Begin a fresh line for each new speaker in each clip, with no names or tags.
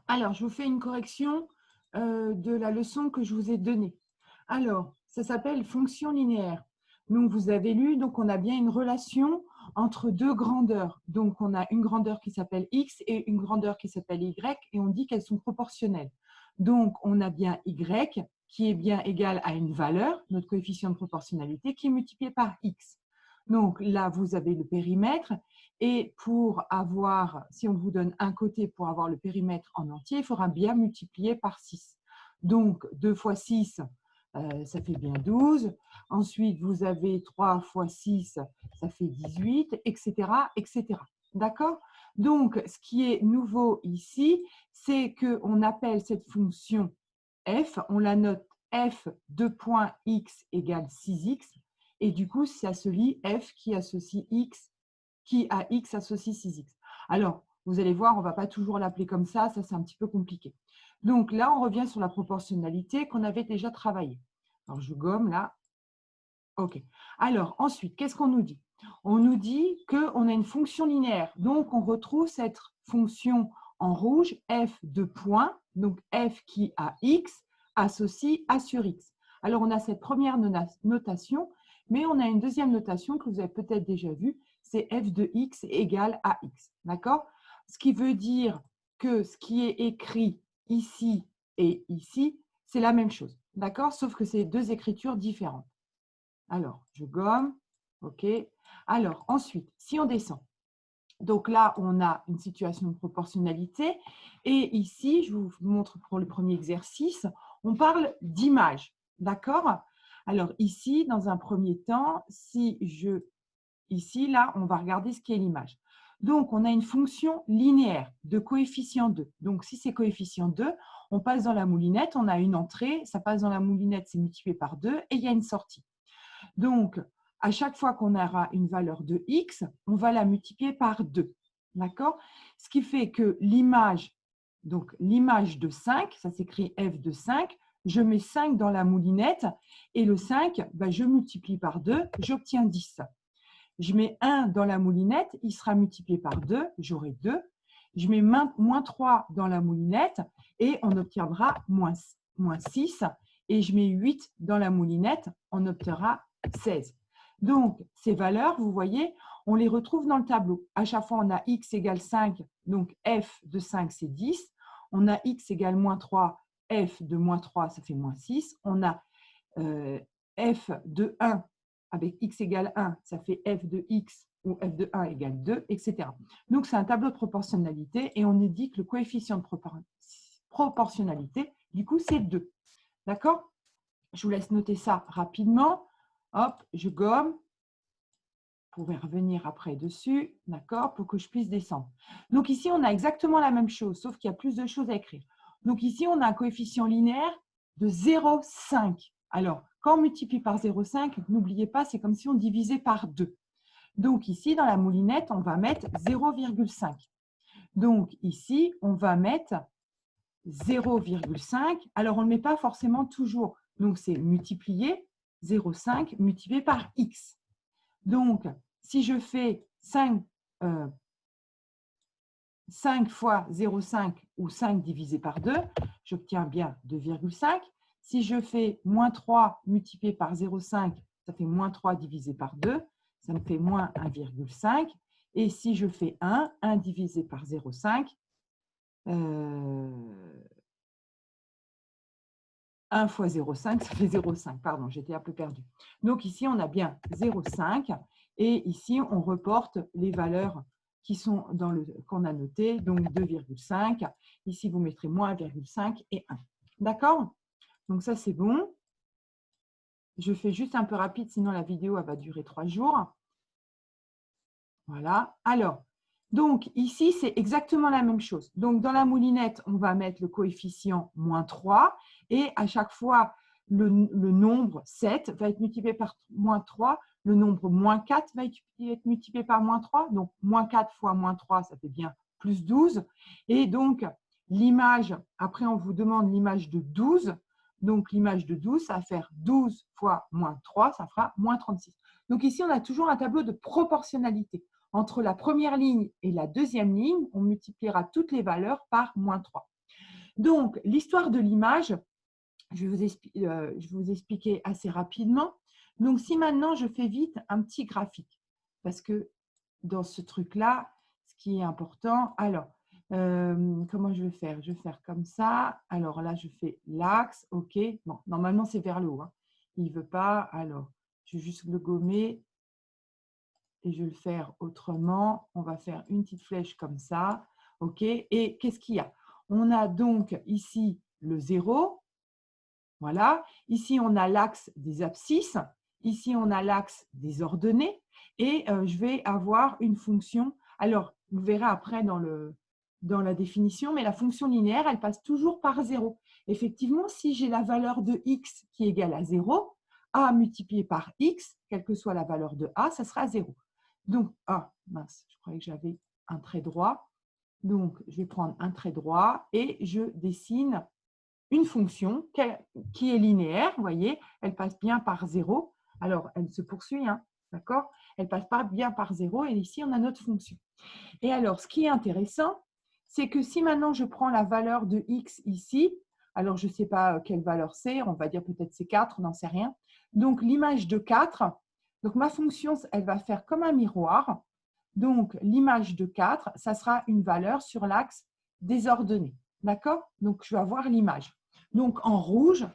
Alors, je vous fais une correction de la leçon que je vous ai donnée. Alors, ça s'appelle fonction linéaire. Donc, vous avez lu, donc on a bien une relation entre deux grandeurs. Donc, on a une grandeur qui s'appelle x et une grandeur qui s'appelle y et on dit qu'elles sont proportionnelles. Donc, on a bien y qui est bien égal à une valeur, notre coefficient de proportionnalité, qui est multiplié par x. Donc là, vous avez le périmètre et pour avoir, si on vous donne un côté pour avoir le périmètre en entier, il faudra bien multiplier par 6. Donc 2 fois 6, ça fait bien 12. Ensuite, vous avez 3 fois 6, ça fait 18, etc. etc. D'accord? Donc, ce qui est nouveau ici, c'est qu'on appelle cette fonction f, on la note f de point x égale 6x, et du coup, ça se lit f qui associe x, qui à x associe 6x. Alors, vous allez voir, on ne va pas toujours l'appeler comme ça c'est un petit peu compliqué. Donc là, on revient sur la proportionnalité qu'on avait déjà travaillée. Alors, je gomme là. OK. Alors, ensuite, qu'est-ce qu'on nous dit? On nous dit qu'on a une fonction linéaire. Donc, on retrouve cette fonction en rouge, f de point, donc f qui a x, associe a sur x. Alors, on a cette première notation, mais on a une deuxième notation que vous avez peut-être déjà vue, c'est f de x égale à x. D'accord? Ce qui veut dire que ce qui est écrit ici et ici, c'est la même chose. D'accord? Sauf que c'est deux écritures différentes. Alors, je gomme. OK. Alors, ensuite, si on descend, donc là, on a une situation de proportionnalité. Et ici, je vous montre pour le premier exercice, on parle d'image. D'accord? Alors, ici, dans un premier temps, ici, là, on va regarder ce qu'est l'image. Donc, on a une fonction linéaire de coefficient 2. Donc, si c'est coefficient 2, on passe dans la moulinette, on a une entrée, ça passe dans la moulinette, c'est multiplié par 2 et il y a une sortie. Donc, à chaque fois qu'on aura une valeur de x, on va la multiplier par 2. D'accord? Ce qui fait que l'image, donc l'image de 5, ça s'écrit f de 5, je mets 5 dans la moulinette et le 5, je multiplie par 2, j'obtiens 10. Je mets 1 dans la moulinette, il sera multiplié par 2, j'aurai 2. Je mets moins 3 dans la moulinette et on obtiendra moins 6. Et je mets 8 dans la moulinette, on obtiendra 16. Donc, ces valeurs, vous voyez, on les retrouve dans le tableau. À chaque fois, on a x égale 5, donc f de 5, c'est 10. On a x égale moins 3, f de moins 3, ça fait moins 6. On a f de 1 avec x égale 1, ça fait f de x ou f de 1 égale 2, etc. Donc, c'est un tableau de proportionnalité et on nous dit que le coefficient de proportionnalité, du coup, c'est 2. D'accord? Je vous laisse noter ça rapidement. Hop, je gomme. Vous pouvez revenir après dessus, d'accord, pour que je puisse descendre. Donc ici, on a exactement la même chose, sauf qu'il y a plus de choses à écrire. Donc ici, on a un coefficient linéaire de 0,5. Alors, quand on multiplie par 0,5, n'oubliez pas, c'est comme si on divisait par 2. Donc ici, dans la moulinette, on va mettre 0,5. Donc ici, on va mettre 0,5. Alors, on ne met pas forcément toujours. Donc, c'est multiplier 0,5 multiplié par x. Donc, si je fais 5 fois 0,5 ou 5 divisé par 2, j'obtiens bien 2,5. Si je fais moins 3 multiplié par 0,5, ça fait moins 3 divisé par 2, ça me fait moins 1,5. Et si je fais 1 divisé par 0,5, 1 fois 0,5, ça fait 0,5. Pardon, j'étais un peu perdue. Donc ici, on a bien 0,5 et ici, on reporte les valeurs qui sont qu'on a notées, donc 2,5. Ici, vous mettrez moins 1,5 et 1. D'accord? Donc ça, c'est bon. Je fais juste un peu rapide, sinon la vidéo elle va durer 3 jours. Voilà. Alors, donc ici, c'est exactement la même chose. Donc, dans la moulinette, on va mettre le coefficient moins 3 et à chaque fois, le nombre 7 va être multiplié par moins 3. Le nombre moins 4 va être multiplié par moins 3. Donc, moins 4 fois moins 3, ça fait bien plus 12. Et donc, l'image, après, on vous demande l'image de 12. Donc, l'image de 12, ça va faire 12 fois moins 3, ça fera moins 36. Donc, ici, on a toujours un tableau de proportionnalité. Entre la première ligne et la deuxième ligne, on multipliera toutes les valeurs par moins 3. Donc, l'histoire de l'image, je vais vous expliquer assez rapidement. Donc, si maintenant je fais vite un petit graphique, parce que dans ce truc-là, ce qui est important, alors, comment je vais faire? Je vais faire comme ça. Alors là, je fais l'axe, OK. Bon, normalement, c'est vers le haut, hein. Il ne veut pas, alors, je vais juste le gommer et je vais le faire autrement. On va faire une petite flèche comme ça, OK. Et qu'est-ce qu'il y a? On a donc ici le 0. Voilà. Ici, on a l'axe des abscisses. Ici, on a l'axe des ordonnées. Et je vais avoir une fonction. Alors, vous verrez après dans la définition, mais la fonction linéaire, elle passe toujours par 0. Effectivement, si j'ai la valeur de x qui est égale à 0, a multiplié par x, quelle que soit la valeur de a, ça sera 0. Donc, mince, je croyais que j'avais un trait droit. Donc, je vais prendre un trait droit et je dessine une fonction qui est linéaire, vous voyez, elle passe bien par 0. Alors, elle se poursuit, hein, d'accord? Elle passe pas bien par 0 et ici, on a notre fonction. Et alors, ce qui est intéressant, c'est que si maintenant je prends la valeur de x ici, alors je ne sais pas quelle valeur c'est, on va dire peut-être c'est 4, on n'en sait rien. Donc, l'image de 4, donc ma fonction, elle va faire comme un miroir. Donc, l'image de 4, ça sera une valeur sur l'axe des ordonnées. D'accord? Donc, je vais avoir l'image. Donc, en rouge,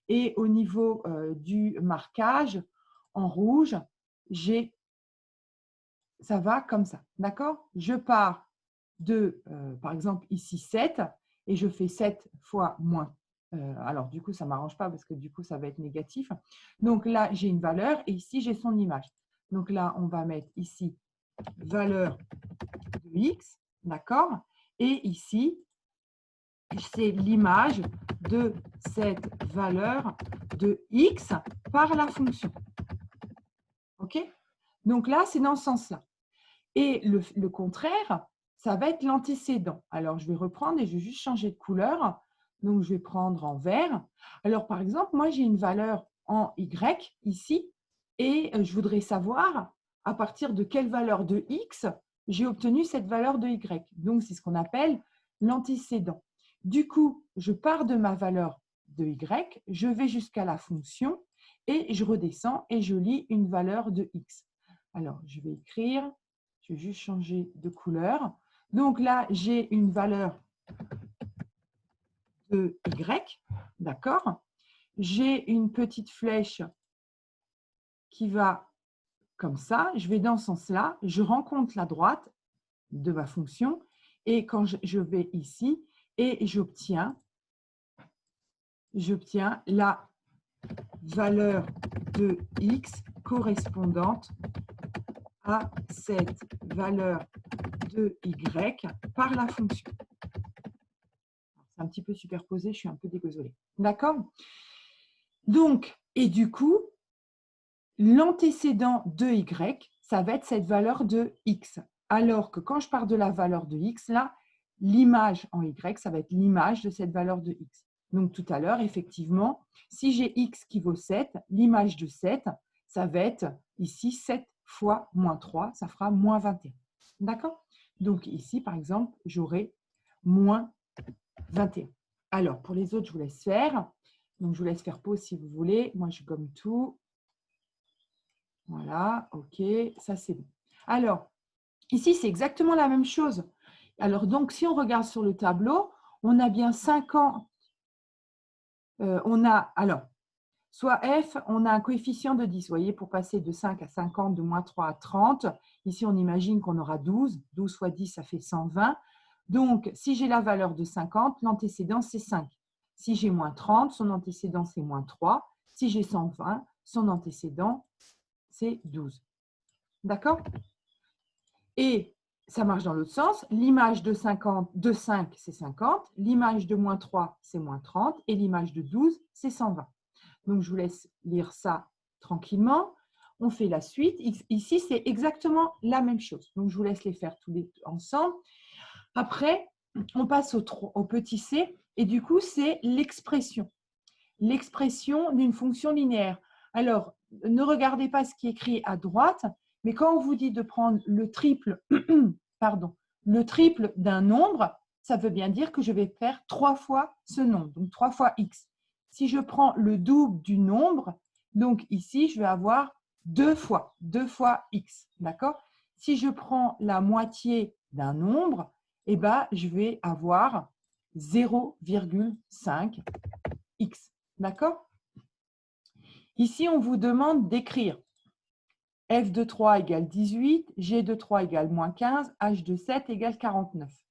et au niveau du marquage, en rouge, ça va comme ça. D'accord? Je pars de, par exemple, ici 7, et je fais 7 fois moins. Alors, du coup, ça ne m'arrange pas parce que du coup, ça va être négatif. Donc là, j'ai une valeur et ici, j'ai son image. Donc là, on va mettre ici valeur de x, d'accord? Et ici, c'est l'image de cette valeur de x par la fonction. OK? Donc là, c'est dans ce sens-là. Et le contraire, ça va être l'antécédent. Alors, je vais reprendre et je vais juste changer de couleur. Donc, je vais prendre en vert. Alors, par exemple, moi, j'ai une valeur en y ici et je voudrais savoir à partir de quelle valeur de x j'ai obtenu cette valeur de y. Donc, c'est ce qu'on appelle l'antécédent. Du coup, je pars de ma valeur de y, je vais jusqu'à la fonction et je redescends et je lis une valeur de x. Alors, je vais écrire, je vais juste changer de couleur. Donc là, j'ai une valeur de y, d'accord? J'ai une petite flèche qui va comme ça. Je vais dans ce sens-là. Je rencontre la droite de ma fonction et quand je vais ici et j'obtiens la valeur de x correspondante à cette valeur de y par la fonction. C'est un petit peu superposé, je suis un peu désolée. D'accord? Donc, et du coup, l'antécédent de y, ça va être cette valeur de x. Alors que quand je pars de la valeur de x, là, l'image en y, ça va être l'image de cette valeur de x. Donc, tout à l'heure, effectivement, si j'ai x qui vaut 7, l'image de 7, ça va être ici 7 fois moins 3, ça fera moins 21. D'accord? Donc, ici, par exemple, j'aurai moins 21. Alors, pour les autres, je vous laisse faire. Donc, je vous laisse faire pause si vous voulez. Moi, je gomme tout. Voilà, OK, ça c'est bon. Alors, ici, c'est exactement la même chose. Alors, donc, si on regarde sur le tableau, on a bien 50. Alors, soit f, on a un coefficient de 10. Vous voyez, pour passer de 5 à 50, de moins 3 à 30. Ici, on imagine qu'on aura 12. 12 fois 10, ça fait 120. Donc, si j'ai la valeur de 50, l'antécédent, c'est 5. Si j'ai moins 30, son antécédent, c'est moins 3. Si j'ai 120, son antécédent, c'est 12. D'accord? Et ça marche dans l'autre sens. L'image de 5, c'est 50. L'image de moins 3, c'est moins 30. Et l'image de 12, c'est 120. Donc, je vous laisse lire ça tranquillement. On fait la suite. Ici, c'est exactement la même chose. Donc, je vous laisse les faire tous les ensemble. Après, on passe au petit c. Et du coup, c'est l'expression. L'expression d'une fonction linéaire. Alors, ne regardez pas ce qui est écrit à droite, mais quand on vous dit de prendre le triple, le triple d'un nombre, ça veut bien dire que je vais faire 3 fois ce nombre, donc 3 fois x. Si je prends le double du nombre, donc ici, je vais avoir 2 fois x, d'accord? Si je prends la moitié d'un nombre, eh ben, je vais avoir 0,5 x, d'accord? Ici, on vous demande d'écrire f de 3 égale 18, g de 3 égale moins 15, h de 7 égale 49.